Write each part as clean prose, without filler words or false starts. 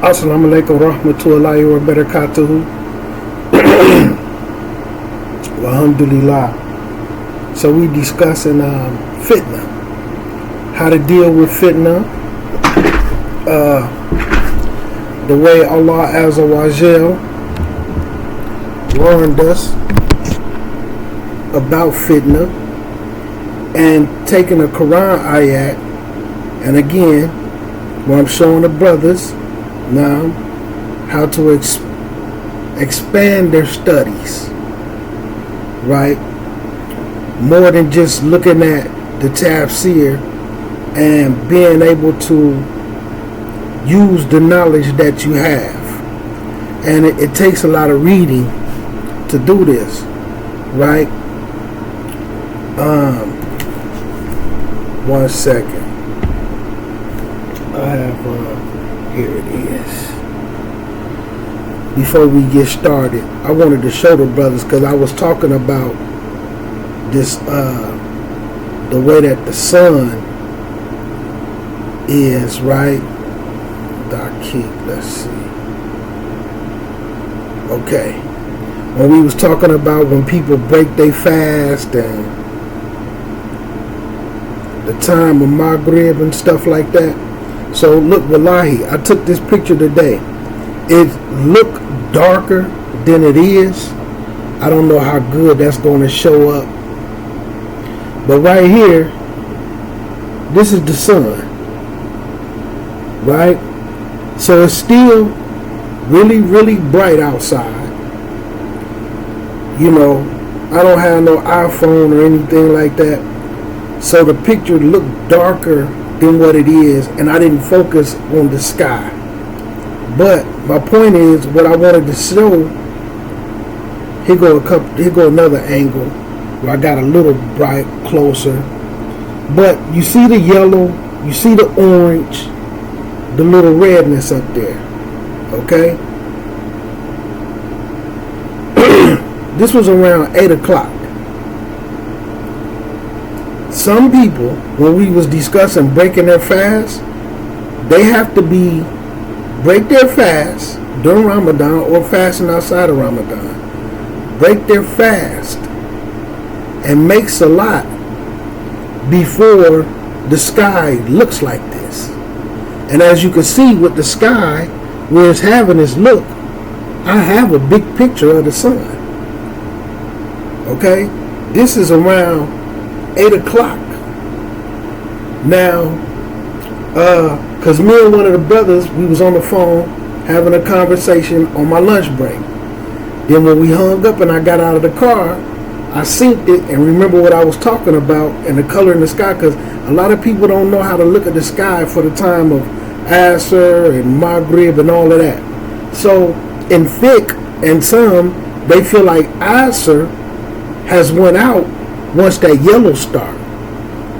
Assalamu alaikum rahmatullahi wa barakatuhu. Alhamdulillah. So we discussing fitnah, how to deal with fitnah, the way Allah Azza wa Jal warned us about fitnah, and taking a Quran ayat, and again, where I'm showing the brothers now how to expand their studies, right? More than just looking at the tafsir and being able to use the knowledge that you have. And it takes a lot of reading to do this, right? One second. I have here it is. Before we get started, I wanted to show the brothers, because I was talking about this, the way that the sun is, right? Let's see. Okay. When we was talking about when people break their fast and the time of Maghrib and stuff like that. So look, wallahi, I took this picture today. It looked darker than it is. I don't know how good that's going to show up. But right here, this is the sun, right? So it's still really, really bright outside. You know, I don't have no iPhone or anything like that. So the picture looked darker than what it is, and I didn't focus on the sky. But my point is, what I wanted to show, here go another angle where I got a little bright closer. But you see the yellow, you see the orange, the little redness up there. Okay? This was around 8 o'clock. Some people, when we was discussing breaking their fast, they have to break their fast during Ramadan or fasting outside of Ramadan. Break their fast and make salat before the sky looks like this. And as you can see with the sky, where it's having this look, I have a big picture of the sun. Okay? This is around 8 o'clock. Now, because me and one of the brothers, we was on the phone having a conversation on my lunch break. Then when we hung up and I got out of the car, I synced it and remember what I was talking about and the color in the sky, because a lot of people don't know how to look at the sky for the time of Asr and Maghrib and all of that. So in fiqh and some, they feel like Asr has went out once that yellow start.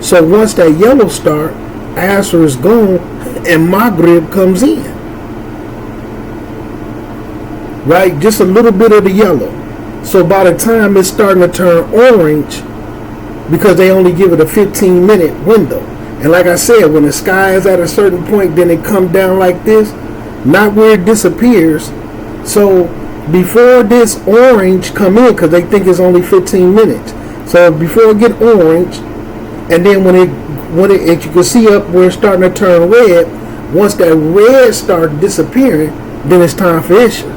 So once that yellow start, Asr is gone and Maghrib comes in. Right? Just a little bit of the yellow. So by the time it's starting to turn orange, because they only give it a 15-minute window. And like I said, when the sky is at a certain point, then it comes down like this, not where it disappears. So before this orange come in, because they think it's only 15 minutes. So before it get orange, and then when it you can see up where it's starting to turn red, once that red starts disappearing, then it's time for Isha.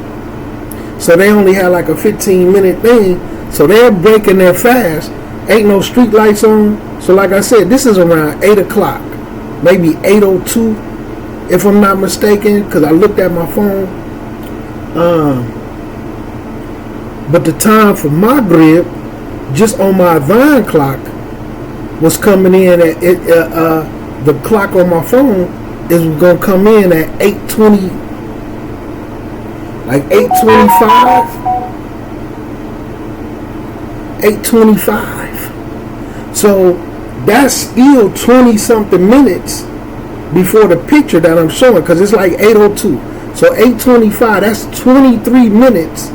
So they only have like a 15-minute thing, so they're breaking their fast. Ain't no street lights on. So like I said, this is around 8 o'clock, maybe 8:02, if I'm not mistaken, because I looked at my phone. But the time for Maghrib, just on my Adhan clock, was coming in at the clock on my phone is going to come in at 8:20, like 8:25, 8:25. So that's still 20 something minutes before the picture that I'm showing, because it's like 8:02. So 8:25, that's 23 minutes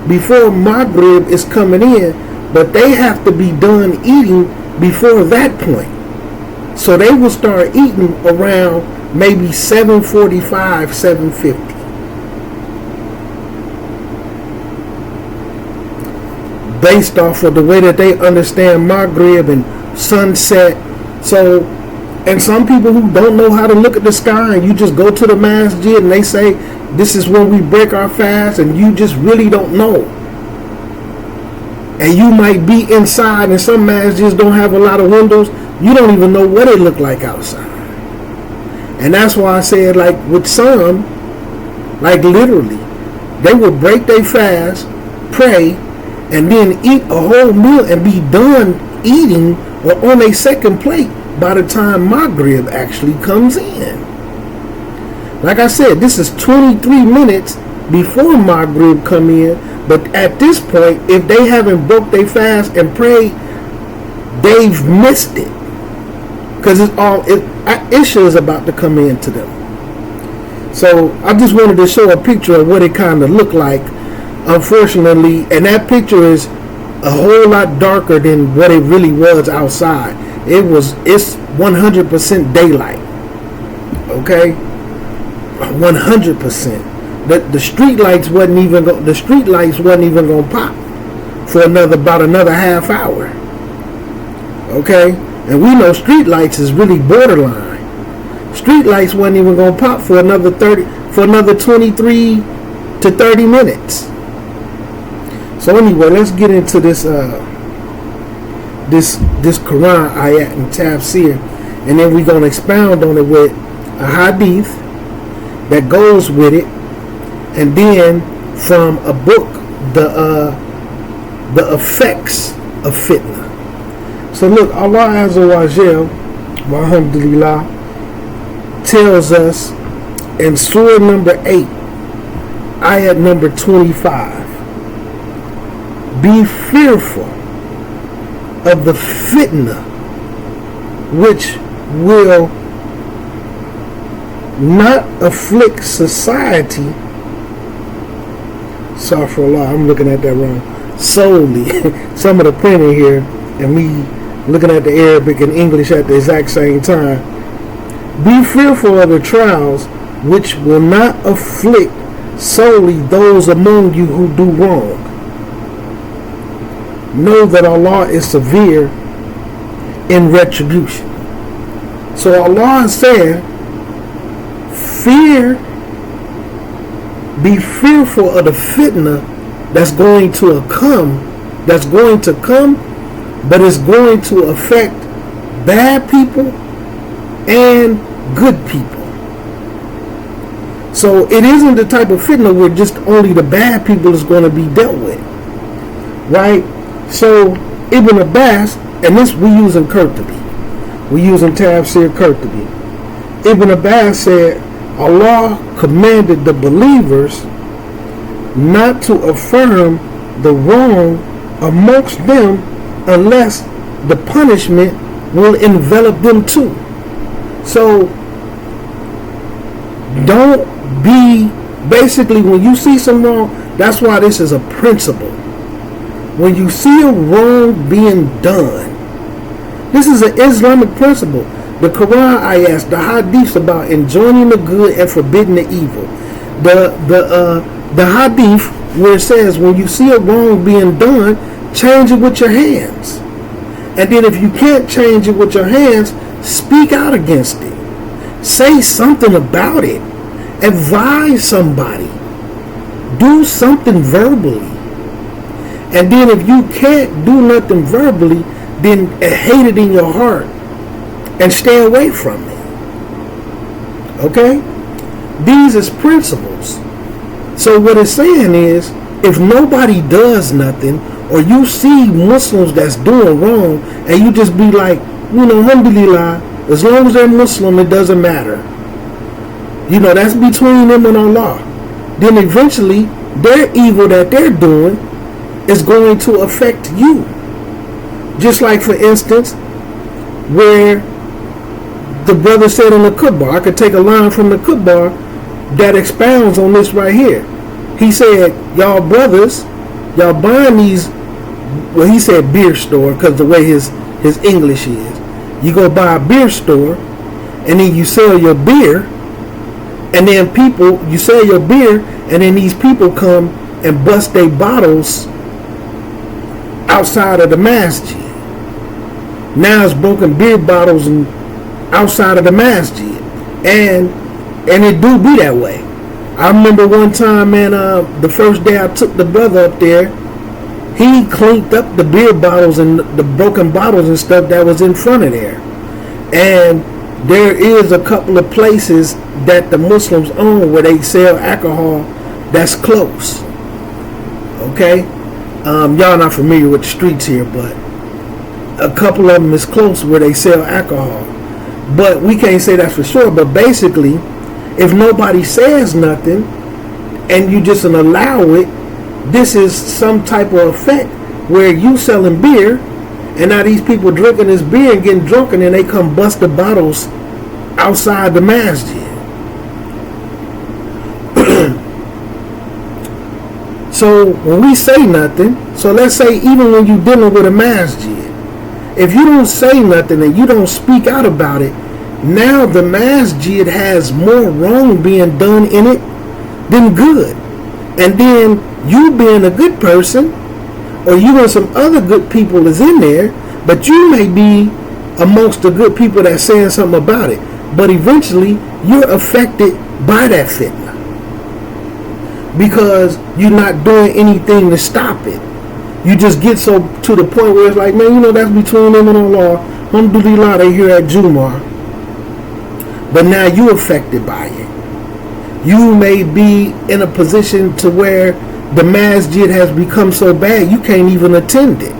before Maghrib is coming in, but they have to be done eating before that point. So they will start eating around maybe 7:45, 7:50. based off of the way that they understand Maghrib and sunset. So, and some people who don't know how to look at the sky, and you just go to the masjid and they say, this is when we break our fast, and you just really don't know. And you might be inside, and some masjids don't have a lot of windows. You don't even know what it look like outside. And that's why I said, like with some, like literally, they would break their fast, pray, and then eat a whole meal and be done eating or on a second plate by the time Maghrib actually comes in. Like I said, this is 23 minutes before Maghrib come in, but at this point, if they haven't broke their fast and prayed, they've missed it. Because Isha is about to come in to them. So I just wanted to show a picture of what it kind of looked like, unfortunately, and that picture is a whole lot darker than what it really was outside. It's 100% daylight. Okay? 100%. The street lights wasn't even gonna pop for about another half hour. Okay? And we know street lights is really borderline. Street lights wasn't even gonna pop for another 23 to 30 minutes. So anyway, let's get into this this Quran ayat and tafsir, and then we're gonna expound on it with a hadith that goes with it, and then from a book, the effects of fitnah. So look, Allah Azza wa Jal, alhamdulillah, tells us in surah number 8, ayat number 25, be fearful of the fitnah which will not afflict society. Sorry for Allah, I'm looking at that wrong. Solely. Some of the printing here and me looking at the Arabic and English at the exact same time. Be fearful of the trials which will not afflict solely those among you who do wrong. Know that Allah is severe in retribution. So Allah said, be fearful of the fitnah that's going to come, but it's going to affect bad people and good people. So it isn't the type of fitnah where just only the bad people is going to be dealt with, right? So Ibn Abbas, and this we using Qurtubi, we using Tafsir Qurtubi. Ibn Abbas said Allah commanded the believers not to affirm the wrong amongst them unless the punishment will envelop them too. So don't be, basically when you see some wrong, that's why this is a principle. When you see a wrong being done, this is an Islamic principle. The Quran ayahs, the hadiths about enjoining the good and forbidding the evil. The hadith where it says when you see a wrong being done, change it with your hands. And then if you can't change it with your hands, speak out against it. Say something about it. Advise somebody. Do something verbally. And then if you can't do nothing verbally, then hate it in your heart and stay away from it. Okay? These is principles. So what it's saying is, if nobody does nothing, or you see Muslims that's doing wrong, and you just be like, alhamdulillah, as long as they're Muslim, it doesn't matter. That's between them and Allah. Then eventually, their evil that they're doing is going to affect you. Just like, for instance, where the brother said on the Qutbah, I could take a line from the Qutbah that expounds on this right here. He said, y'all brothers, y'all buying these, well, he said beer store because the way his English is. You go buy a beer store and then you sell your beer, and then you sell your beer, and then these people come and bust their bottles outside of the masjid. Now it's broken beer bottles and outside of the masjid, and it do be that way. I remember one time, man, the first day I took the brother up there, he cleaned up the beer bottles and the broken bottles and stuff that was in front of there. And there is a couple of places that the Muslims own where they sell alcohol that's close. Okay? Y'all not familiar with the streets here, but a couple of them is close where they sell alcohol. But we can't say that for sure. But basically, if nobody says nothing and you just allow it, this is some type of effect where you selling beer and now these people drinking this beer and getting drunk, and then they come bust the bottles outside the masjid. So when we say nothing, so let's say even when you're dealing with a masjid, if you don't say nothing and you don't speak out about it, now the masjid has more wrong being done in it than good. And then you being a good person, or you and some other good people is in there, but you may be amongst the good people that's saying something about it. But eventually you're affected by that fitnah because you're not doing anything to stop it. You just get so to the point where it's like, man, you know, that's between them and Allah. Alhamdulillah, they here at Jum'ah. But now you're affected by it. You may be in a position to where the masjid has become so bad you can't even attend it.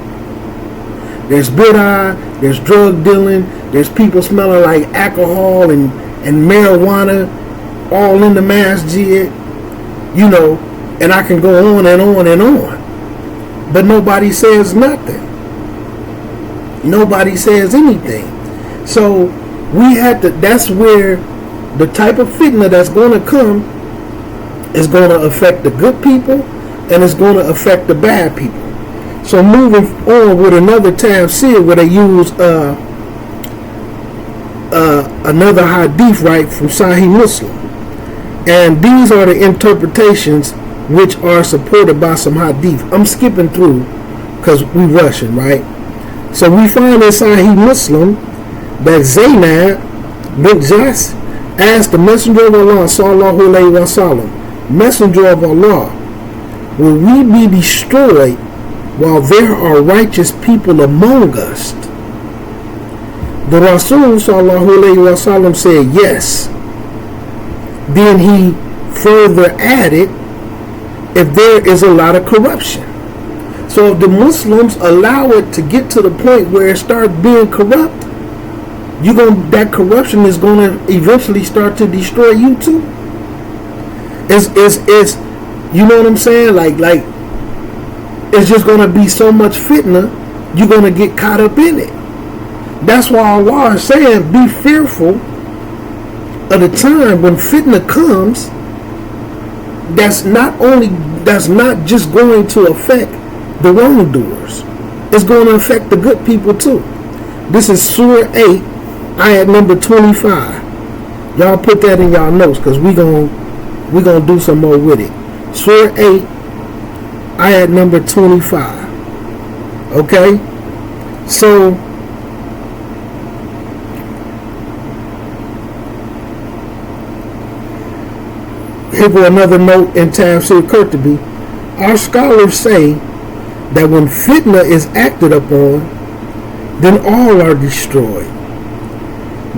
There's bid'ah, there's drug dealing, there's people smelling like alcohol and marijuana all in the masjid, you know, and I can go on and on and on. But nobody says nothing. Nobody says anything. So we had to, that's where the type of fitnah that's going to come is going to affect the good people and it's going to affect the bad people. So moving on with another tafsir where they use another hadith, right, from Sahih Muslim. And these are the interpretations which are supported by some hadith. I'm skipping through because we rushing, right? So we find in Sahih Muslim that Zainab bint Jas asked the Messenger of Allah, sallallahu alayhi wa sallam, Messenger of Allah, will we be destroyed while there are righteous people among us? The Rasul sallallahu alayhi wa sallam said yes. Then he further added, if there is a lot of corruption. So if the Muslims allow it to get to the point where it starts being corrupt, that corruption is going to eventually start to destroy you too. It's you know what I'm saying? Like it's just going to be so much fitnah, you're going to get caught up in it. That's why Allah is saying, be fearful of the time when fitnah comes. That's not just going to affect the wrongdoers. It's going to affect the good people too. This is Surah 8, ayat number 25. Y'all put that in y'all notes because we're gonna do some more with it. Surah 8, ayat number 25. Okay? So here go another note in Tafsir Qurtubi. Our scholars say that when fitnah is acted upon, then all are destroyed.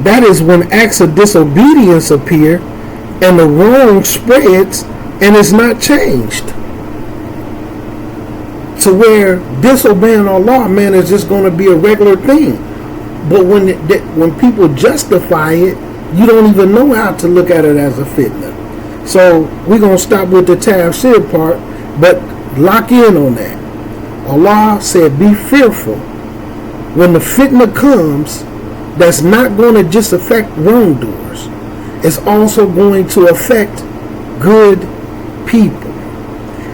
That is when acts of disobedience appear and the wrong spreads and is not changed. To where disobeying Allah, man, is just going to be a regular thing. But when people justify it, you don't even know how to look at it as a fitnah. So we're going to stop with the tafsir part, but lock in on that. Allah said, be fearful. When the fitnah comes, that's not going to just affect wrongdoers. It's also going to affect good people.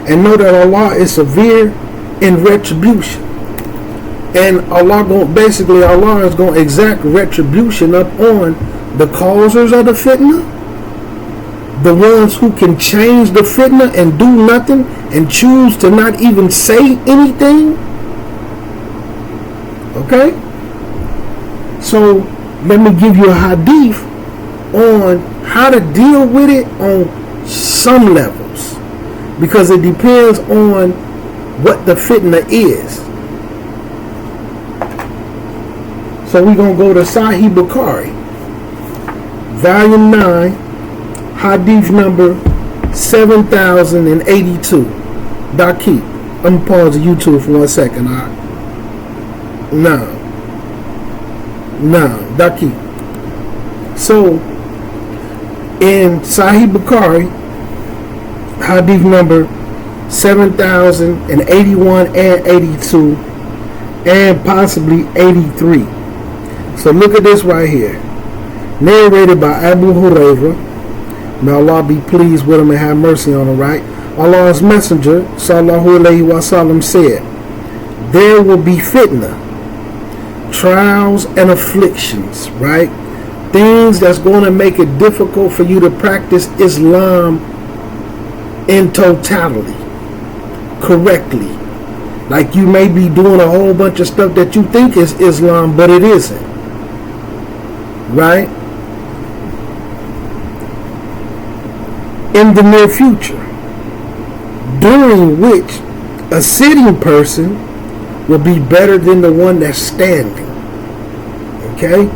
And know that Allah is severe in retribution. And Allah is going to exact retribution up on the causers of the fitnah, the ones who can change the fitnah and do nothing and choose to not even say anything, Okay? So let me give you a hadith on how to deal with it on some levels, because it depends on what the fitnah is. So we're going to go to Sahih Bukhari, volume 9, hadith number 7082. Daqui. I'm going to pause the YouTube for 1 second. Daqui. So in Sahih Bukhari, hadith number 7081 and 82 and possibly 83. So look at this right here. Narrated by Abu Hurairah. May Allah be pleased with him and have mercy on him, right? Allah's Messenger, sallallahu alaihi wasallam, said, there will be fitnah, trials and afflictions, right? Things that's going to make it difficult for you to practice Islam in totality, correctly. Like you may be doing a whole bunch of stuff that you think is Islam, but it isn't. Right? In the near future, during which a sitting person will be better than the one that's standing. Okay?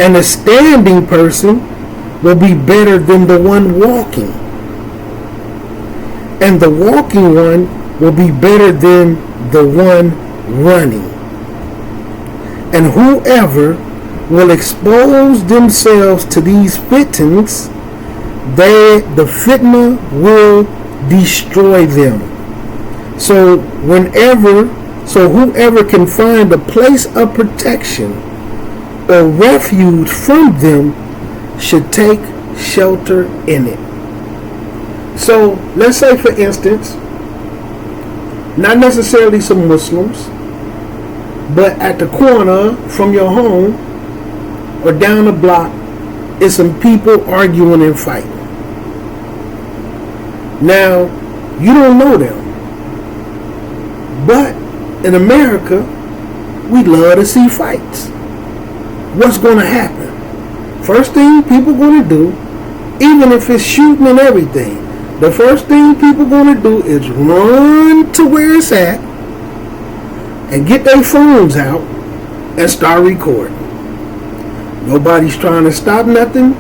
And a standing person will be better than the one walking. And the walking one will be better than the one running. And whoever will expose themselves to these fitnahs, the fitnah will destroy them. So whoever can find a place of protection or refuge from them should take shelter in it. So let's say, for instance, not necessarily some Muslims, but at the corner from your home or down the block is some people arguing and fighting. Now, you don't know them, but in America, we love to see fights. What's going to happen? First thing people going to do, even if it's shooting and everything, the first thing people going to do is run to where it's at and get their phones out and start recording. Nobody's trying to stop nothing.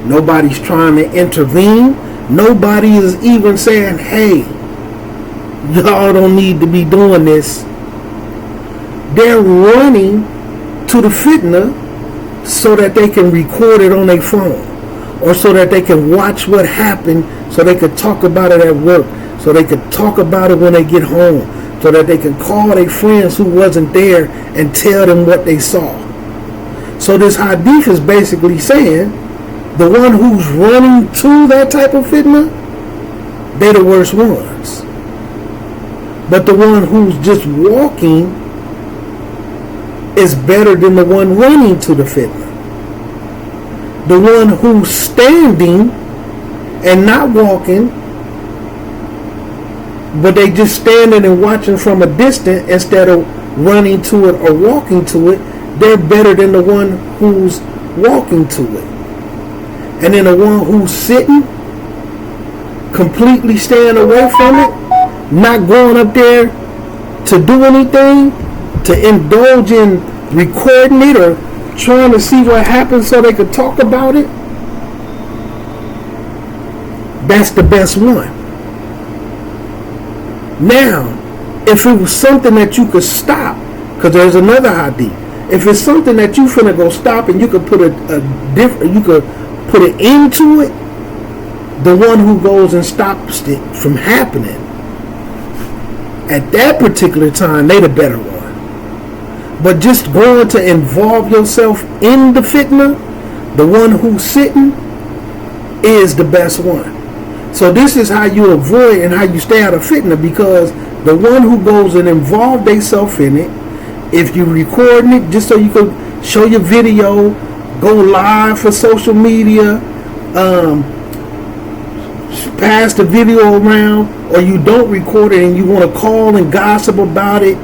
Nobody's trying to intervene. Nobody is even saying, hey, y'all don't need to be doing this. They're running to the fitnah so that they can record it on their phone, or so that they can watch what happened, so they could talk about it at work, so they could talk about it when they get home, so that they can call their friends who wasn't there and tell them what they saw. So this hadith is basically saying the one who's running to that type of fitnah, they're the worst ones. But the one who's just walking is better than the one running to the fitnah. The one who's standing and not walking, but they just standing and watching from a distance instead of running to it or walking to it, they're better than the one who's walking to it. And then the one who's sitting, completely staying away from it, not going up there to do anything, to indulge in recording it or trying to see what happens so they could talk about it, that's the best one. Now, if it was something that you could stop, because there's another hadith, if it's something that you finna go stop and you could put you could put it into it, the one who goes and stops it from happening, at that particular time, they the better one. But just going to involve yourself in the fitnah, the one who's sitting is the best one. So this is how you avoid and how you stay out of fitnah, because the one who goes and involve themselves in it, if you're recording it just so you can show your video, go live for social media, pass the video around, or you don't record it and you want to call and gossip about it,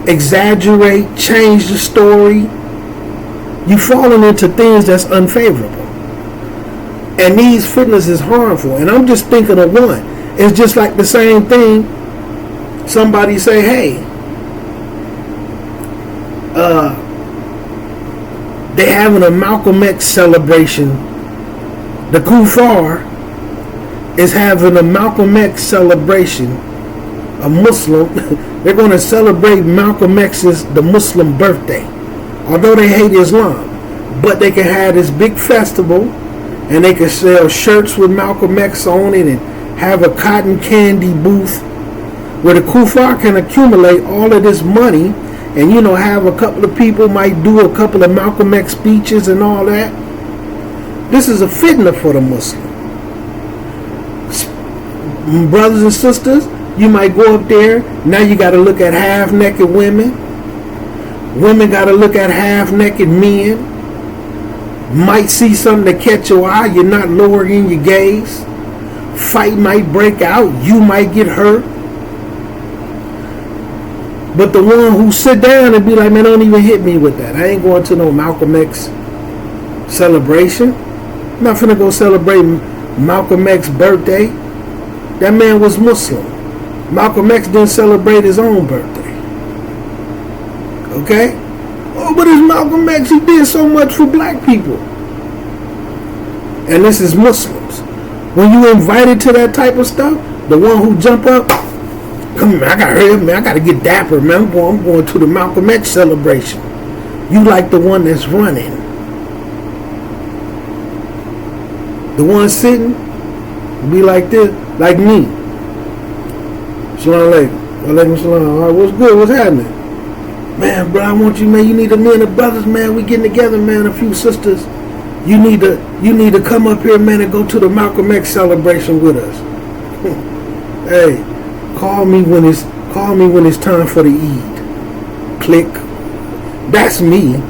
exaggerate, change the story. You're falling into things that's unfavorable. And these fitness is harmful. And I'm just thinking of one. It's just like the same thing. Somebody say, hey, they having a Malcolm X celebration. The Kufar is having a Malcolm X celebration. A Muslim. They're going to celebrate Malcolm X's, the Muslim birthday. Although they hate Islam. But they can have this big festival. And they can sell shirts with Malcolm X on it and have a cotton candy booth where the Kufar can accumulate all of this money and, you know, have a couple of people might do a couple of Malcolm X speeches and all that. This is a fitnah for the Muslim. Brothers and sisters, you might go up there. Now you got to look at half-naked women. Women got to look at half-naked men. Might see something to catch your eye. You're not lowering your gaze. Fight might break out. You might get hurt. But the one who sit down and be like, man, don't even hit me with that. I ain't going to no Malcolm X celebration. I'm not finna go celebrate Malcolm X's birthday. That man was Muslim. Malcolm X didn't celebrate his own birthday. Okay? Oh, but it's Malcolm X. He did so much for black people. And this is Muslims. When you invited to that type of stuff, the one who jump up, come on, man, I gotta hurry up, man. I gotta get dapper, man. I'm going to the Malcolm X celebration. You like the one that's running. The one sitting, be like this, like me. Salam alaikum. Alaikum salam. All right, what's good? What's happening? Man, bro, I want you, man. You need me and the brothers, man. We getting together, man. A few sisters. You need to come up here, man, and go to the Malcolm X celebration with us. Hey, call me when it's time for the Eid. Click. That's me.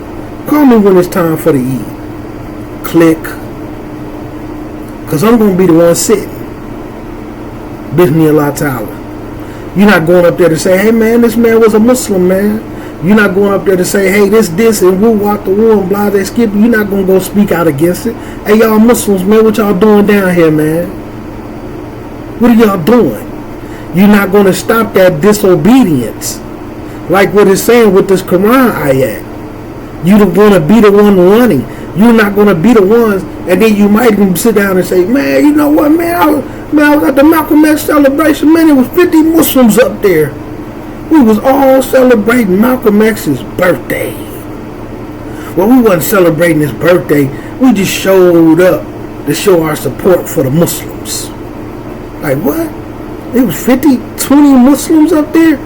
Call me when it's time for the Eid. Click. Cause I'm gonna be the one sitting. Bismillah ta'ala. You're not going up there to say, hey man, this man was a Muslim, man. You're not going up there to say, hey, this, and woo, walk the woo, and blah, they skip. You're not going to go speak out against it. Hey, y'all Muslims, man, what y'all doing down here, man? What are y'all doing? You're not going to stop that disobedience. Like what it's saying with this Quran ayat. You're going to be the one running. You're not going to be the ones, and then you might even sit down and say, man, you know what, man, I was at the Malcolm X celebration, man, there was 50 Muslims up there. We was all celebrating Malcolm X's birthday. Well, we wasn't celebrating his birthday. We just showed up to show our support for the Muslims. Like what? There was 20 Muslims up there?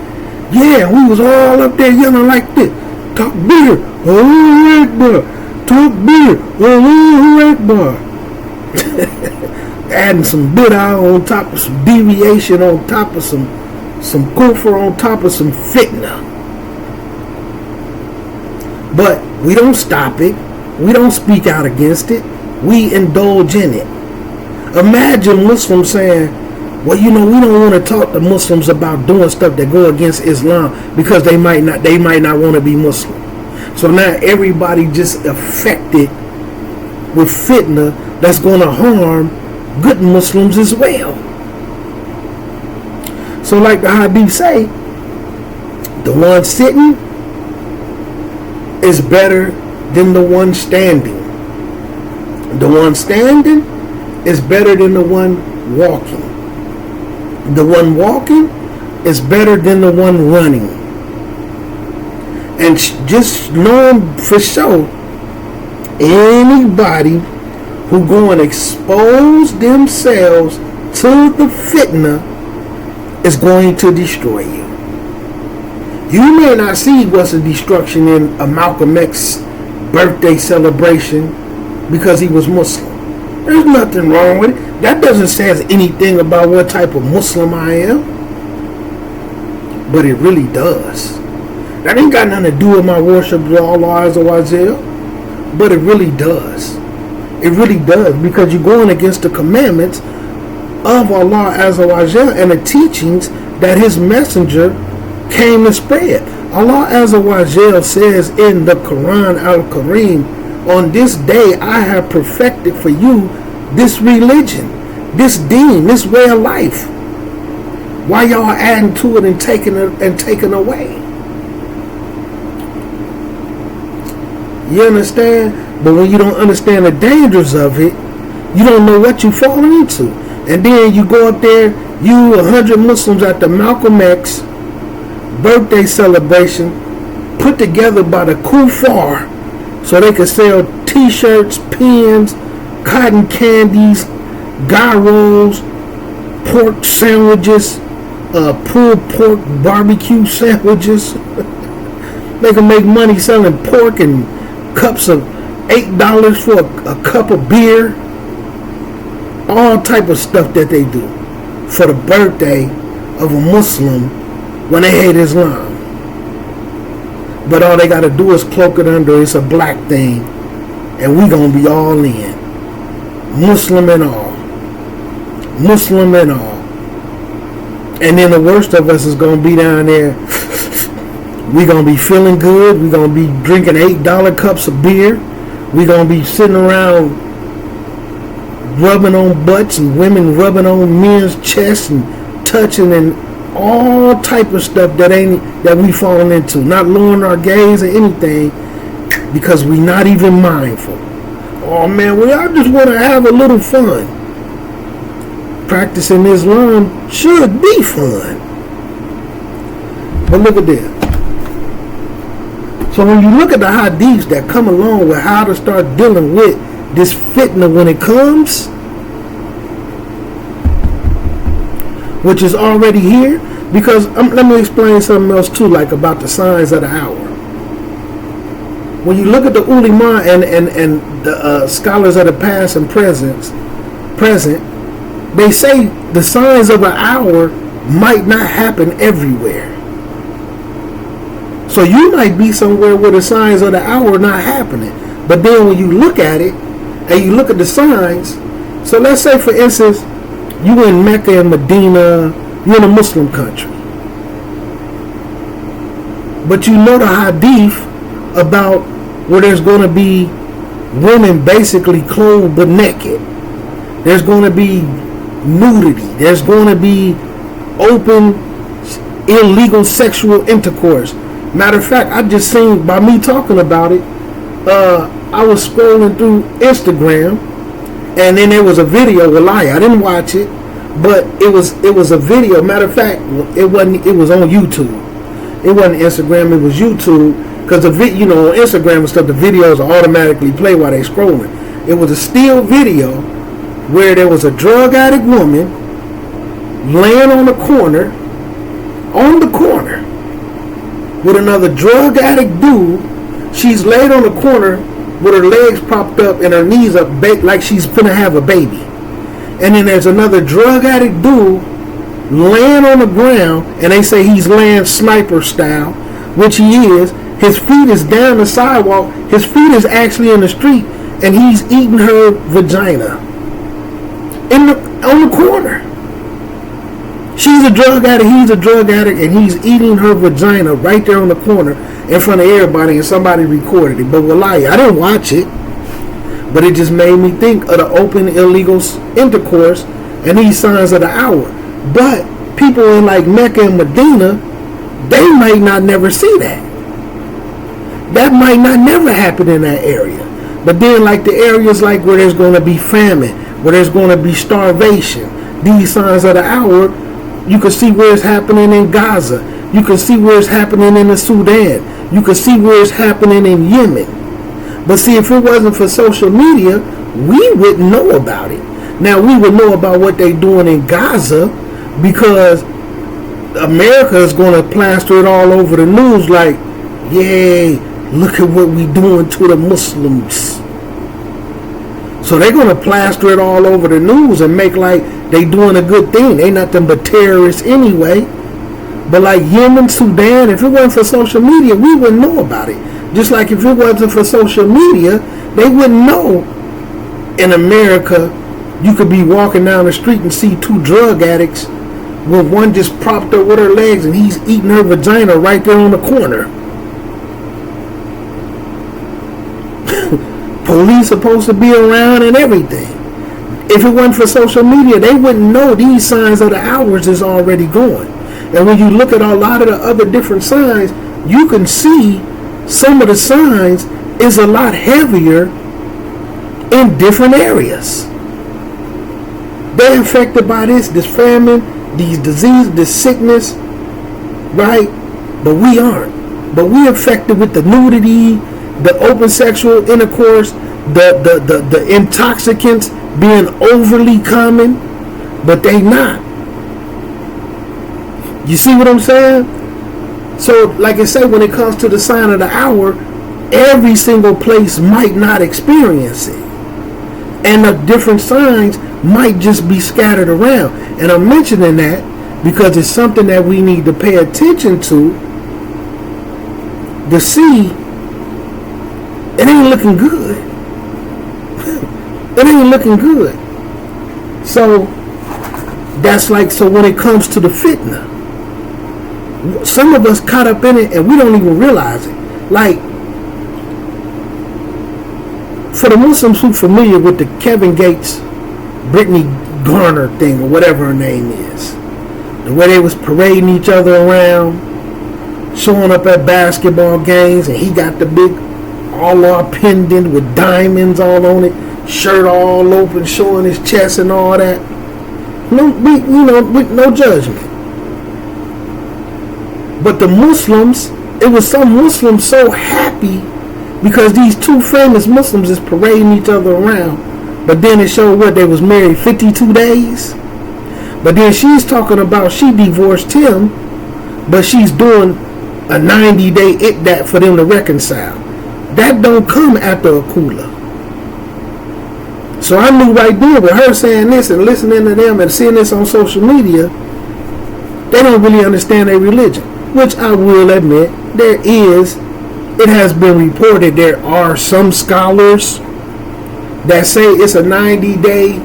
Yeah, we was all up there yelling like this. Takbir, Allahu Akbar. Takbir, Allahu Akbar. Adding some bid'ah on top of some deviation on top of some kufr on top of some fitnah. But we don't stop it. We don't speak out against it. We indulge in it. Imagine Muslims saying, well, you know, we don't want to talk to Muslims about doing stuff that go against Islam because they might not want to be Muslim. So now everybody just affected with fitnah that's going to harm good Muslims as well. So like the Hadith say, the one sitting is better than the one standing. The one standing is better than the one walking. The one walking is better than the one running. And just knowing for sure, anybody who go and expose themselves to the fitnah is going to destroy you. You may not see what's a destruction in a Malcolm X birthday celebration because he was Muslim. There's nothing wrong with it. That doesn't say anything about what type of Muslim I am. But it really does. That ain't got nothing to do with my worship of Allah Azza wa Jal. But it really does. It really does, because you're going against the commandments of Allah Azza wa Jal and the teachings that His messenger came to spread. Allah Azza wa Jal says in the Quran Al-Kareem, on this day I have perfected for you this religion, this deen, this way of life. Why y'all adding to it and taking away? You understand? But when you don't understand the dangers of it, you don't know what you're falling into. And then you go up there, you 100 Muslims at the Malcolm X birthday celebration put together by the Kufar so they could sell t-shirts, pens, cotton candies, gyros, pork sandwiches, pulled pork barbecue sandwiches. They can make money selling pork and cups of $8 for a cup of beer. All type of stuff that they do for the birthday of a Muslim when they hate Islam. But all they got to do is cloak it under it's a black thing, and we gonna be all in. Muslim and all. Muslim and all. And then the worst of us is gonna be down there. We gonna be feeling good. We gonna be drinking $8 cups of beer. We gonna be sitting around rubbing on butts and women rubbing on men's chests and touching and all type of stuff that we falling into, not lowering our gaze or anything because we not even mindful. Oh man, I just want to have a little fun. Practicing Islam should be fun. But look at this. So when you look at the hadiths that come along with how to start dealing with this fitnah when it comes, which is already here, because let me explain something else too, like about the signs of the hour. When you look at the ulama and the scholars of the past and present, they say the signs of an hour might not happen everywhere. So you might be somewhere where the signs of the hour are not happening. But then when you look at it, and you look at the signs, so let's say for instance, you in Mecca and Medina, you're in a Muslim country. But you know the hadith about where there's going to be women basically clothed but naked. There's going to be nudity. There's going to be open, illegal sexual intercourse. Matter of fact, I just seen, by me talking about it, I was scrolling through Instagram, and then there was a video. Wallahi, I didn't watch it, but it was a video. Matter of fact, it was on YouTube. It wasn't Instagram. It was YouTube, because on Instagram and stuff, the videos are automatically play while they scrolling. It was a still video where there was a drug addict woman laying on the corner, with another drug addict dude. She's laid on the corner with her legs propped up and her knees up, like she's gonna have a baby. And then there's another drug addict dude laying on the ground, and they say he's laying sniper style, which he is. His feet is down the sidewalk. His feet is actually in the street, and he's eating her vagina on the corner. She's a drug addict, he's a drug addict, and he's eating her vagina right there on the corner in front of everybody, and somebody recorded it. But wallahi, I didn't watch it, but it just made me think of the open illegal intercourse and these signs of the hour. But people in like Mecca and Medina, they might not never see that. That might not never happen in that area. But then like the areas like where there's going to be famine, where there's going to be starvation, these signs of the hour, you can see where it's happening in Gaza. You can see where it's happening in the Sudan. You can see where it's happening in Yemen. But see, if it wasn't for social media, we wouldn't know about it. Now, we would know about what they're doing in Gaza because America is going to plaster it all over the news like, yay, look at what we doing to the Muslims. So they're going to plaster it all over the news and make like they doing a good thing. They nothing but terrorists anyway. But like Yemen, Sudan, if it wasn't for social media, we wouldn't know about it. Just like if it wasn't for social media, they wouldn't know in America you could be walking down the street and see two drug addicts with one just propped up with her legs and he's eating her vagina right there on the corner. Police supposed to be around and everything. If it wasn't for social media, they wouldn't know these signs of the hours is already going. And when you look at a lot of the other different signs, you can see some of the signs is a lot heavier in different areas. They're affected by this famine, these diseases, this sickness, right? But we aren't. But we're affected with the nudity, the open sexual intercourse, the intoxicants being overly common, but they not. You see what I'm saying? So, like I said, when it comes to the sign of the hour, every single place might not experience it. And the different signs might just be scattered around. And I'm mentioning that because it's something that we need to pay attention to see it ain't looking good. It ain't looking good. So that's like, so when it comes to the fitnah, some of us caught up in it and we don't even realize it. Like, for the Muslims who familiar with the Kevin Gates, Brittany Garner thing, or whatever her name is, the way they was parading each other around, showing up at basketball games, and he got the big all-out pendant with diamonds all on it, shirt all open, showing his chest and all that. With no judgment. But the Muslims, it was some Muslims so happy because these two famous Muslims is parading each other around. But then it showed what they was married 52 days. But then she's talking about she divorced him, but she's doing a 90-day that for them to reconcile. That don't come after a kula. So I knew right there with her saying this and listening to them and seeing this on social media, they don't really understand their religion. Which I will admit, it has been reported there are some scholars that say it's a 90-day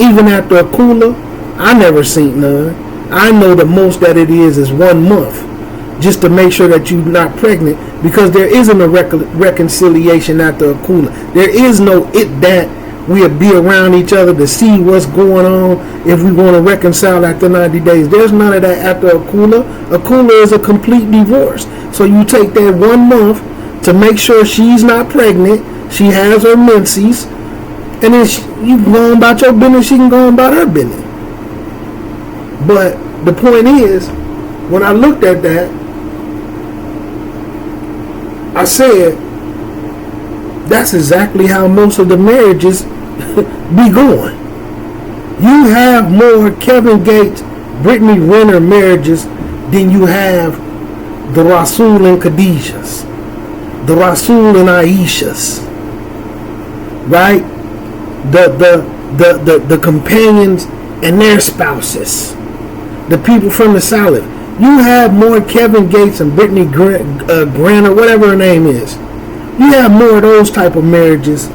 even after a kula. I never seen none. I know the most that it is 1 month, just to make sure that you're not pregnant, because there isn't a reconciliation after a kula. There is no that we'll be around each other to see what's going on if we want to reconcile after 90 days. There's none of that after a kula. A kula is a complete divorce. So you take that 1 month to make sure she's not pregnant, she has her menses, and then you can go on about your business, she can go on about her business. But the point is, when I looked at that, I said, that's exactly how most of the marriages be going. You have more Kevin Gates, Brittany Renner marriages than you have the Rasul and Khadijahs, the Rasul and Aishas, right? The companions and their spouses, the people from the Salaf. You have more Kevin Gates and Brittany Grant or whatever her name is. You have more of those type of marriages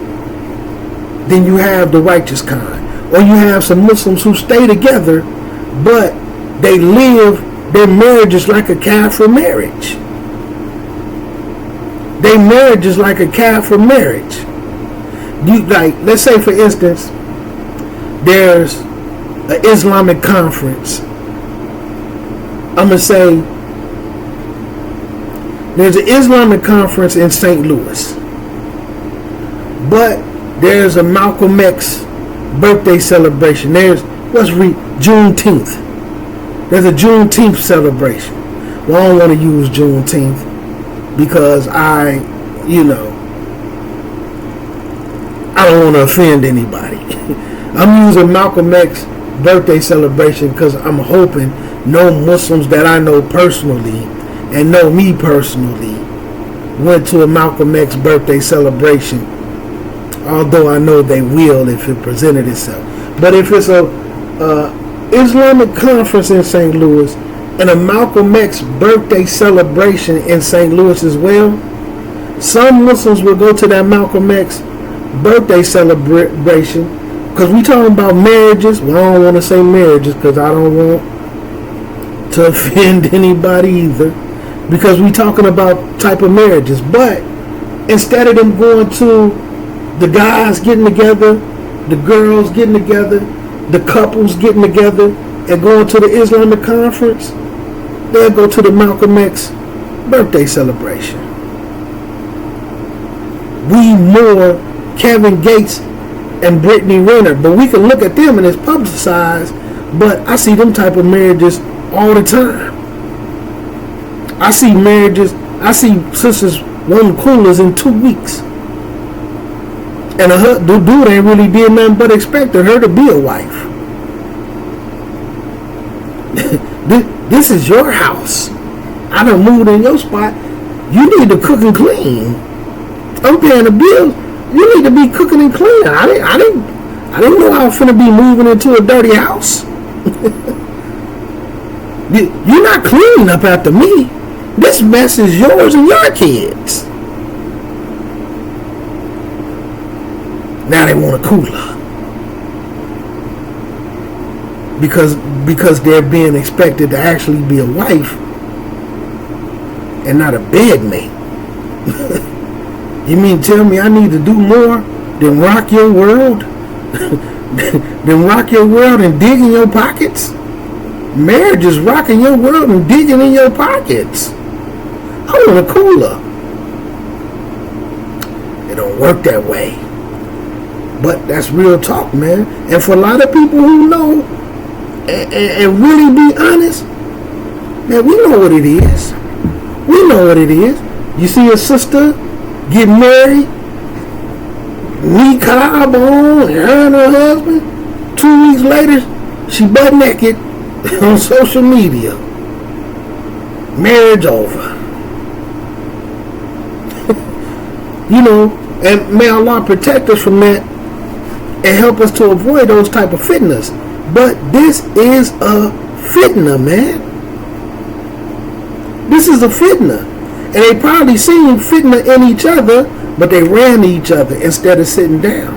than you have the righteous kind. Or you have some Muslims who stay together, but they live their marriages like a kafir marriage. Their marriage is like a kafir marriage. Let's say for instance, there's an Islamic conference. I'm going to say there's an Islamic conference in St. Louis, but there's a Malcolm X birthday celebration. There's Juneteenth. There's a Juneteenth celebration. Well, I don't want to use Juneteenth because I don't want to offend anybody. I'm using Malcolm X birthday celebration because I'm hoping no Muslims that I know personally and know me personally went to a Malcolm X birthday celebration, although I know they will if it presented itself. But if it's a Islamic conference in St. Louis and a Malcolm X birthday celebration in St. Louis as well, some Muslims will go to that Malcolm X birthday celebration because we talking about marriages. Well, I don't want to say marriages because I don't want to offend anybody either, because we talking about type of marriages. But instead of them going to the guys getting together, the girls getting together, the couples getting together, and going to the Islamic conference, they'll go to the Malcolm X birthday celebration. We more Kevin Gates and Brittany Renner, but we can look at them and it's publicized. But I see them type of marriages all the time. I see marriages, I see sisters wanting coolers in 2 weeks. And the dude ain't really did nothing but expected her to be a wife. This is your house. I done moved in your spot. You need to cook and clean. I'm paying the bills. You need to be cooking and cleaning. I didn't know I was finna be moving into a dirty house. You're not cleaning up after me. This mess is yours and your kids. Now they want a cooler. Because they're being expected to actually be a wife and not a bedmate. You mean tell me I need to do more than rock your world? Than rock your world and dig in your pockets? Marriage is rocking your world and digging in your pockets. I want a cooler. It don't work that way. But that's real talk, man. And for a lot of people who know and really be honest, man, we know what it is. We know what it is. You see a sister get married, niqab on, her and her husband. 2 weeks later, she butt naked on social media. Marriage over. You know, and may Allah protect us from that and help us to avoid those type of fitnahs. But this is a fitnah, man. This is a fitnah. And they probably seen fitnah in each other, but they ran to each other instead of sitting down.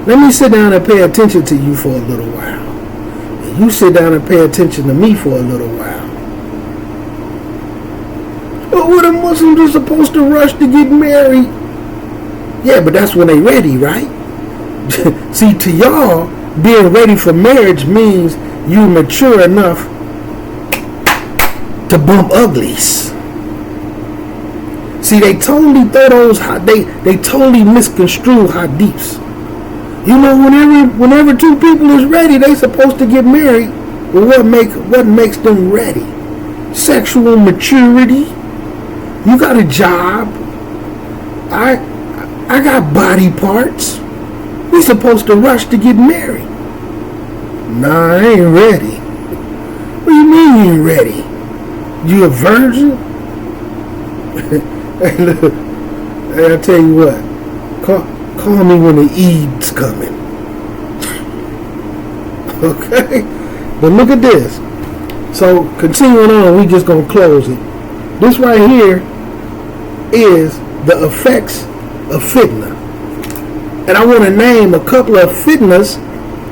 Let me sit down and pay attention to you for a little while. And you sit down and pay attention to me for a little while. But what, the Muslims are supposed to rush to get married? Yeah, but that's when they ready, right? See, to y'all, being ready for marriage means you mature enough to bump uglies. See, they totally throw those, they totally misconstrue hadiths. You know, whenever two people is ready, they supposed to get married. Well, what makes them ready? Sexual maturity. You got a job. I got body parts. We supposed to rush to get married. Nah, I ain't ready. What do you mean you ain't ready? You a virgin? Hey, look. Hey, I tell you what. Call me when the Eid's coming. Okay? But look at this. So, continuing on, we just gonna close it. This right here is the effects of fitnah. And I want to name a couple of fitnahs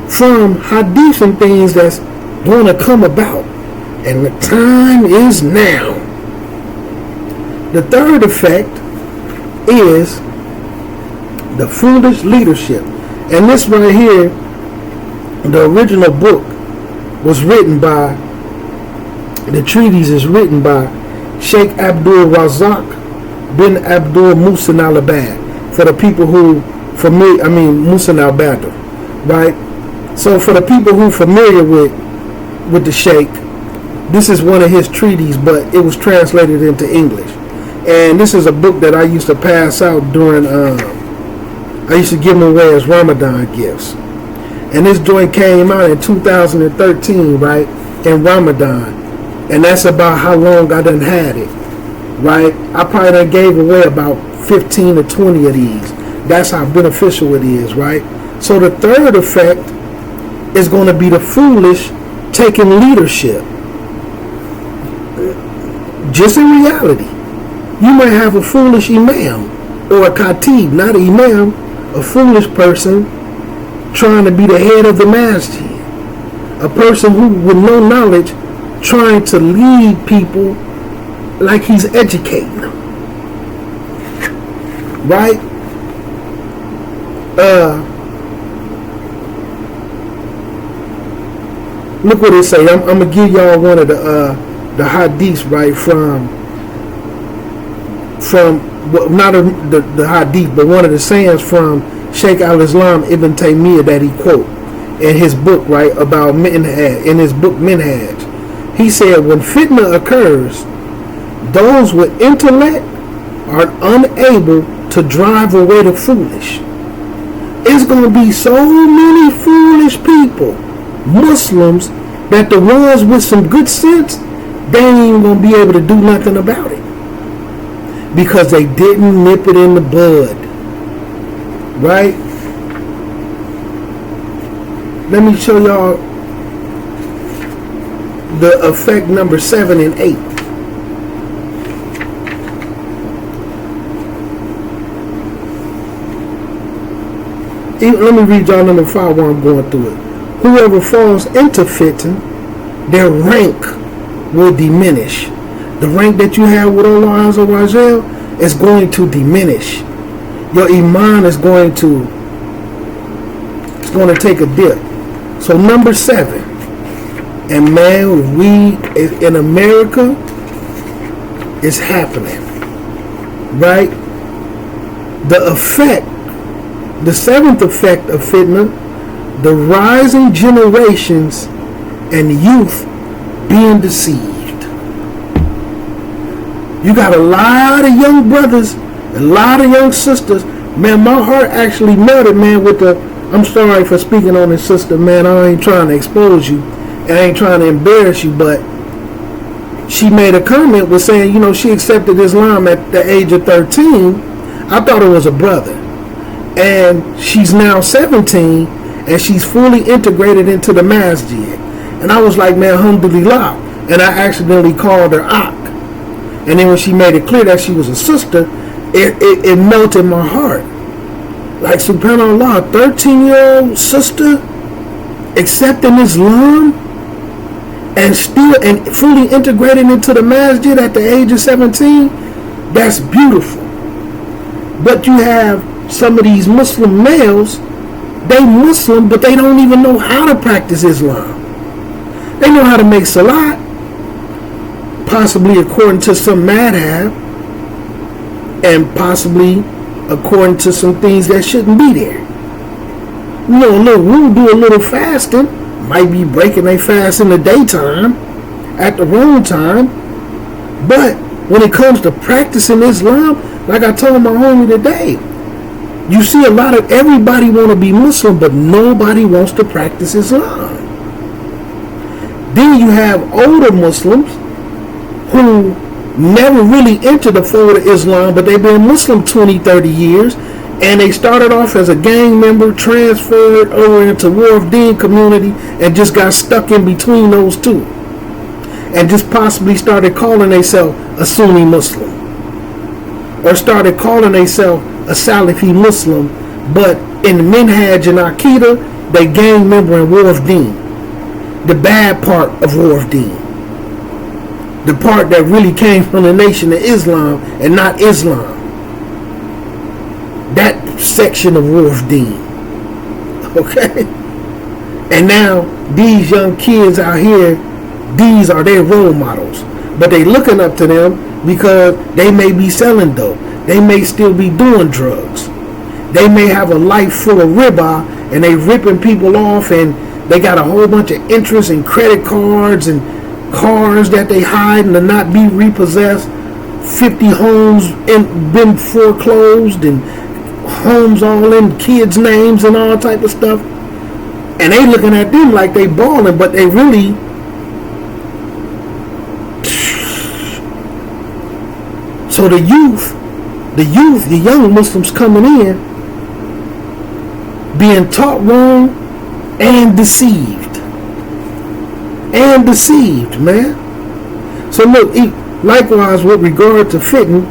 from hadith and things that's going to come about. And the time is now. The third effect is the foolish leadership. And this right here, the original book was written by, the treatise is written by Sheikh Abdul Razak bin Abdul Muhsin al-Abad. For the people who familiar, Muhsin al-Badr, right? So for the people who familiar with the Sheikh, this is one of his treatises, but it was translated into English. And this is a book that I used to pass out during, I used to give them away as Ramadan gifts. And this joint came out in 2013, right, in Ramadan. And that's about how long I done had it, right? I probably done gave away about 15 to 20 of these. That's how beneficial it is, right? So the third effect is going to be the foolish taking leadership. Just in reality, you might have a foolish imam or a khatib, not an imam, a foolish person trying to be the head of the masjid. A person who with no knowledge trying to lead people like he's educating them. Right? Look what it say. I'm gonna give y'all one of the hadiths, right, from well, not the hadith, but one of the sayings from Sheikh al-Islam Ibn Taymiyyah that he quote in his book, right, about Minhaj, in his book Minhaj. He said, when fitnah occurs, those with intellect are unable to drive away the foolish. It's going to be so many foolish people, Muslims, that the ones with some good sense, they ain't even going to be able to do nothing about it. Because they didn't nip it in the bud. Right? Let me show y'all the effect number 7 and 8. Let me read y'all number 5 while I'm going through it. Whoever falls into fitna, their rank will diminish. The rank that you have with Allah Azza wa Jal is going to diminish. Your iman is going to take a dip. So number 7, and man, we in America, is happening. Right? The effect, the 7th effect of fitna, the rising generations and youth being deceived. You got a lot of young brothers, a lot of young sisters. Man, my heart actually melted, man, with the, I'm sorry for speaking on this sister, man. I ain't trying to expose you. And I ain't trying to embarrass you, but she made a comment with saying, you know, she accepted Islam at the age of 13. I thought it was a brother. And she's now 17, and she's fully integrated into the masjid. And I was like, man, alhamdulillah. And I accidentally called her Ak. And then when she made it clear that she was a sister, it melted my heart. Like, subhanAllah, 13-year-old sister accepting Islam and still and fully integrated into the masjid at the age of 17, that's beautiful. But you have some of these Muslim males, they Muslim, but they don't even know how to practice Islam. They know how to make salat, possibly according to some madhab, and possibly according to some things that shouldn't be there. You know, we'll do a little fasting, might be breaking their fast in the daytime, at the wrong time, but when it comes to practicing Islam, like I told my homie today, you see a lot of everybody want to be Muslim, but nobody wants to practice Islam. Then you have older Muslims who never really entered the fold of Islam, but they've been Muslim 20, 30 years, and they started off as a gang member, transferred over into War of Deen community, and just got stuck in between those two. And just possibly started calling themselves a Sunni Muslim. Or started calling themselves a Salafi Muslim, but in the Minhaj and Aqidah, they gang member in War of Deen. The bad part of War of Deen. The part that really came from the Nation of Islam and not Islam. That section of War of Deen. Okay? And now, these young kids out here, these are their role models. But they looking up to them because they may be selling dope. They may still be doing drugs. They may have a life full of riba and they ripping people off, and they got a whole bunch of interest in credit cards and cars that they hide and to not be repossessed. 50 homes been foreclosed and homes all in kids' names and all type of stuff. And they looking at them like they balling, but they really, so the young Muslims coming in, being taught wrong and deceived. And deceived, man. So look, likewise with regard to fitna,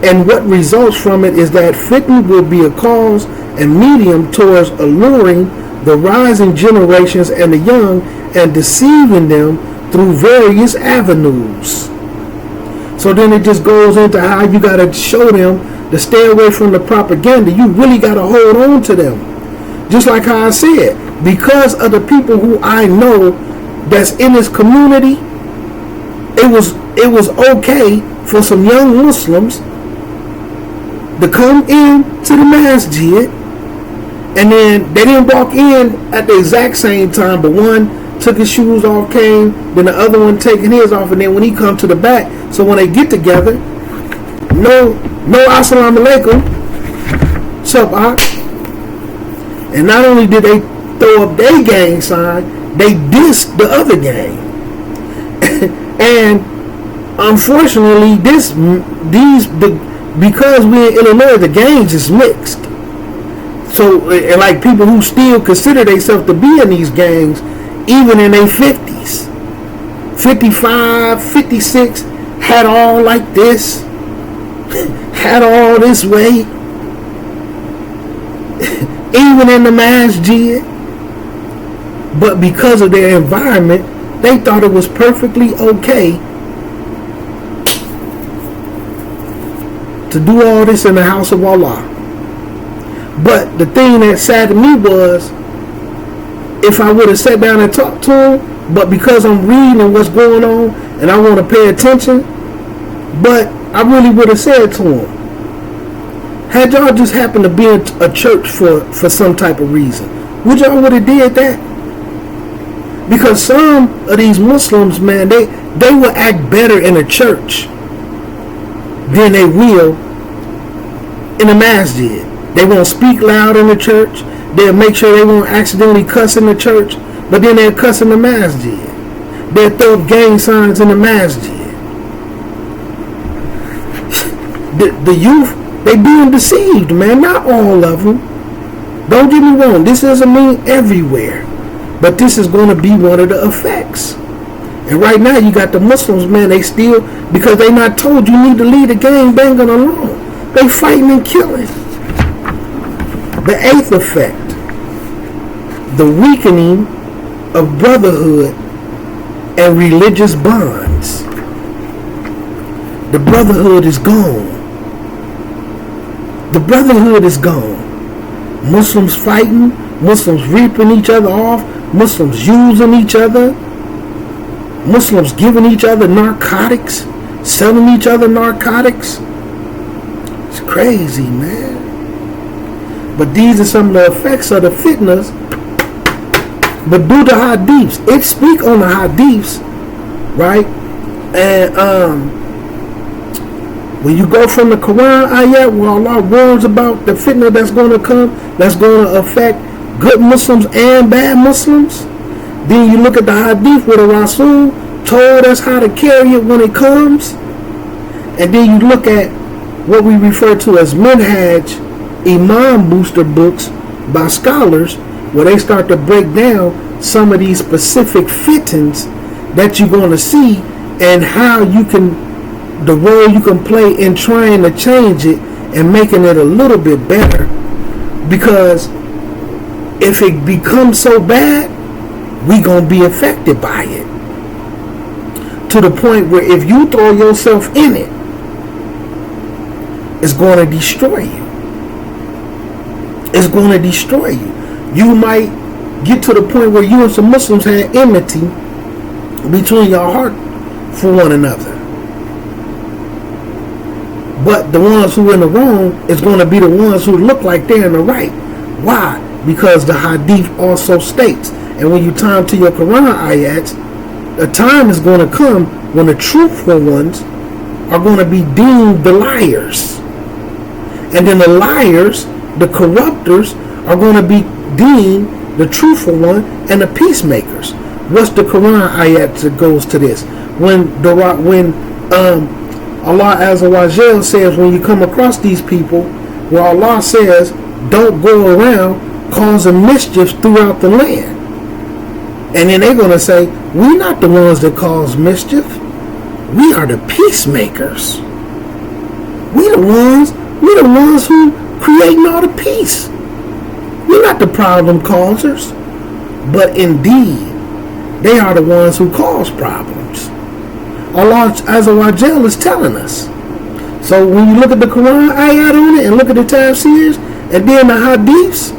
and what results from it is that fitna will be a cause and medium towards alluring the rising generations and the young and deceiving them through various avenues. So then it just goes into how you got to show them to stay away from the propaganda. You really got to hold on to them. Just like how I said, because of the people who I know that's in this community, it was okay for some young Muslims to come in to the masjid, and then they didn't walk in at the exact same time, but one took his shoes off, came, then the other one taking his off, and then when he come to the back, so when they get together, no assalamu alaikum, sup, and not only did they throw up their gang sign, they dissed the other gang. And unfortunately, because we're in Illinois, the gangs is mixed. So, and like people who still consider themselves to be in these gangs, even in their 50s, 55, 56, had all like this, had all this way, even in the masjid. But because of their environment, they thought it was perfectly okay to do all this in the house of Allah. But the thing that saddened me was, if I would have sat down and talked to him, but because I'm reading what's going on and I want to pay attention, but I really would have said to him, had y'all just happened to be in a church for some type of reason, would y'all would have did that? Because some of these Muslims, man, they will act better in a church than they will in a masjid. They won't speak loud in the church. They'll make sure they won't accidentally cuss in the church, but then they'll cuss in the masjid. They'll throw up gang signs in the masjid. The youth, they being deceived, man. Not all of them. Don't get me wrong. This doesn't mean everywhere. But this is going to be one of the effects. And right now you got the Muslims, man, they still, because they not told you need to leave the gang banging alone. They fighting and killing. The eighth effect, the weakening of brotherhood and religious bonds. The brotherhood is gone. The brotherhood is gone. Muslims fighting, Muslims reaping each other off, Muslims using each other, Muslims giving each other narcotics, selling each other narcotics. It's crazy, man. But these are some of the effects of the fitnahs. But do the hadiths. It speak on the hadiths, right? And when you go from the Quran ayat where Allah warns about the fitnah that's going to come, that's going to affect good Muslims and bad Muslims, then you look at the hadith where the Rasul told us how to carry it when it comes, and then you look at what we refer to as minhaj, Imam booster books by scholars, where they start to break down some of these specific fittings that you're going to see and how you can, the role you can play in trying to change it and making it a little bit better. Because if it becomes so bad, we gonna be affected by it to the point where if you throw yourself in it, it's going to destroy you. It's going to destroy you. You might get to the point where you and some Muslims had enmity between your heart for one another. But the ones who are in the wrong is going to be the ones who look like they're in the right. Why? Because the hadith also states, and when you turn to your Quran ayats, a time is going to come when the truthful ones are going to be deemed the liars. And then the liars, the corrupters, are going to be deemed the truthful one and the peacemakers. What's the Quran ayat that goes to this? When Allah Azza wa Jal says, when you come across these people, where Allah says, don't go around causing mischief throughout the land. And then they're going to say, we're not the ones that cause mischief. We are the peacemakers. We're the ones who creating all the peace. We're not the problem causers. But indeed, They are the ones who cause problems. Allah Azza wa Jal is telling us. So when you look at the Quran ayat on it and look at the tafsirs and then the hadiths,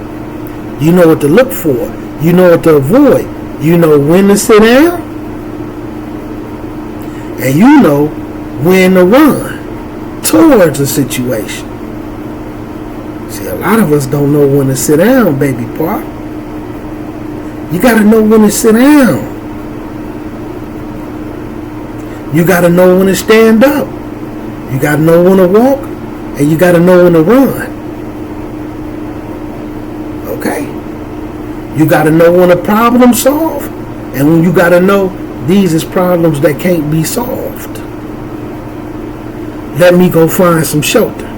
you know what to look for. You know what to avoid. You know when to sit down. And you know when to run towards a situation. See, a lot of us don't know when to sit down, baby part. You got to know when to sit down. You got to know when to stand up. You got to know when to walk. And you got to know when to run. Okay? You got to know when to problem solve. And when you got to know these is problems that can't be solved. Let me go find some shelter.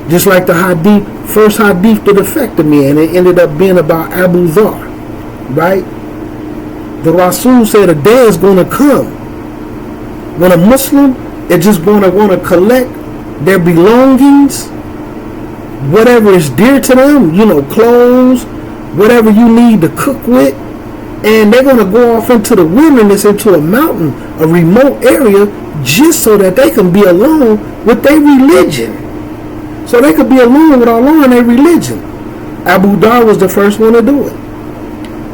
Just like the hadith, first hadith that affected me, and it ended up being about Abu Dhar. Right? The Rasul said a day is going to come when a Muslim is just going to want to collect their belongings, whatever is dear to them, you know, clothes, whatever you need to cook with, and they're going to go off into the wilderness, into a mountain, a remote area, just so that they can be alone with their religion. So they could be alone with Allah and their religion. Abu Dhar was the first one to do it.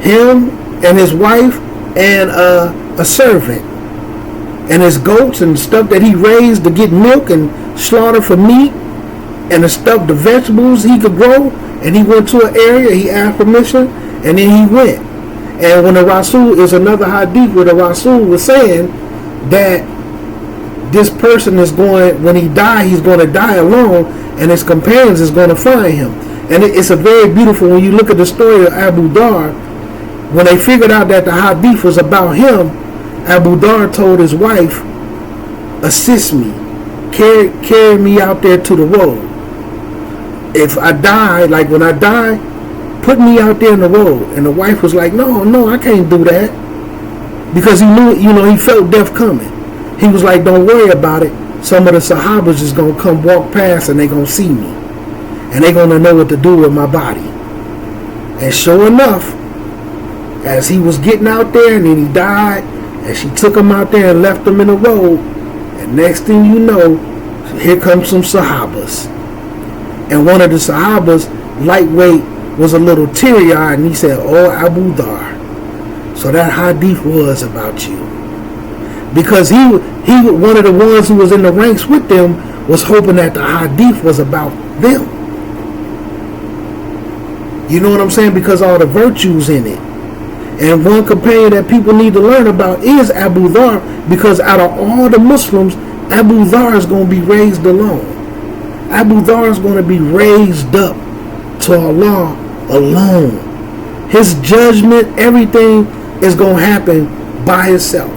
Him and his wife and a servant. And his goats and stuff that he raised to get milk and slaughter for meat, and the stuff, the vegetables he could grow. And he went to an area, he asked permission, and then he went. And when the Rasul, is another hadith where the Rasul was saying that this person is going, when he die, he's going to die alone, and his companions is going to find him. And it's a very beautiful, when you look at the story of Abu Dhar, when they figured out that the hadith was about him, Abu Dhar told his wife, assist me, carry me out there to the road. If I die, like when I die, put me out there in the road. And the wife was like, no, I can't do that. Because he knew, he felt death coming. He was like, don't worry about it. Some of the Sahabas is going to come walk past and they going to see me. And they going to know what to do with my body. And sure enough, as he was getting out there and then he died, and she took him out there and left him in the road. And next thing you know, here comes some Sahabas. And one of the Sahabas, lightweight, was a little teary-eyed, and he said, oh, Abu Dhar. So that hadith was about you. Because he one of the ones who was in the ranks with them was hoping that the hadith was about them. You know what I'm saying? Because all the virtues in it. And one companion that people need to learn about is Abu Dhar, because out of all the Muslims, Abu Dhar is going to be raised alone. Abu Dhar is going to be raised up to Allah alone. His judgment, everything is going to happen by himself.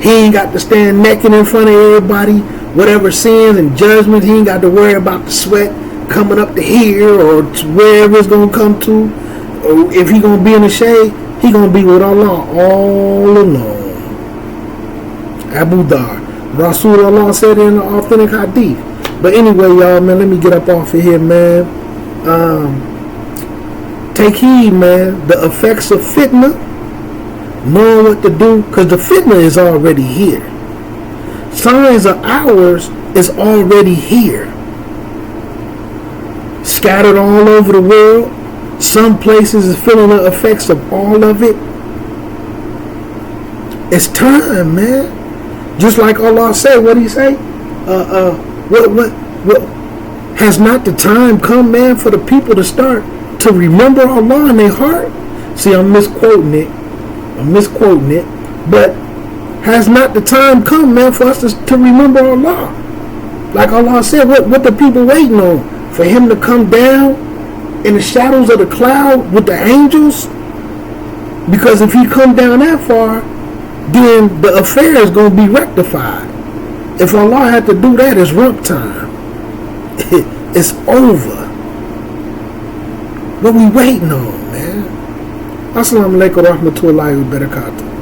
He ain't got to stand naked in front of everybody. Whatever sins and judgment, he ain't got to worry about the sweat coming up to here or to wherever it's going to come to. Or if he going to be in the shade, he going to be with Allah all alone. Abu Dhar. Rasulullah said in the authentic hadith. But anyway, y'all, man, let me get up off of here, man. Take heed, man. The effects of fitnah, knowing what to do, because the fitnah is already here. Signs of ours is already here. Scattered all over the world. Some places is feeling the effects of all of it. It's time, man. Just like Allah said, what did he say? What has not the time come, man, for the people to start to remember Allah in their heart? See, I'm misquoting it. But has not the time come, man, for us to remember Allah? Like Allah said, what the people waiting on? For him to come down in the shadows of the cloud with the angels? Because if he come down that far, then the affair is going to be rectified. If Allah had to do that, it's rump time. It's over. What we waiting on, man? Assalamu alaikum wa rahmatullahi wa barakatuh.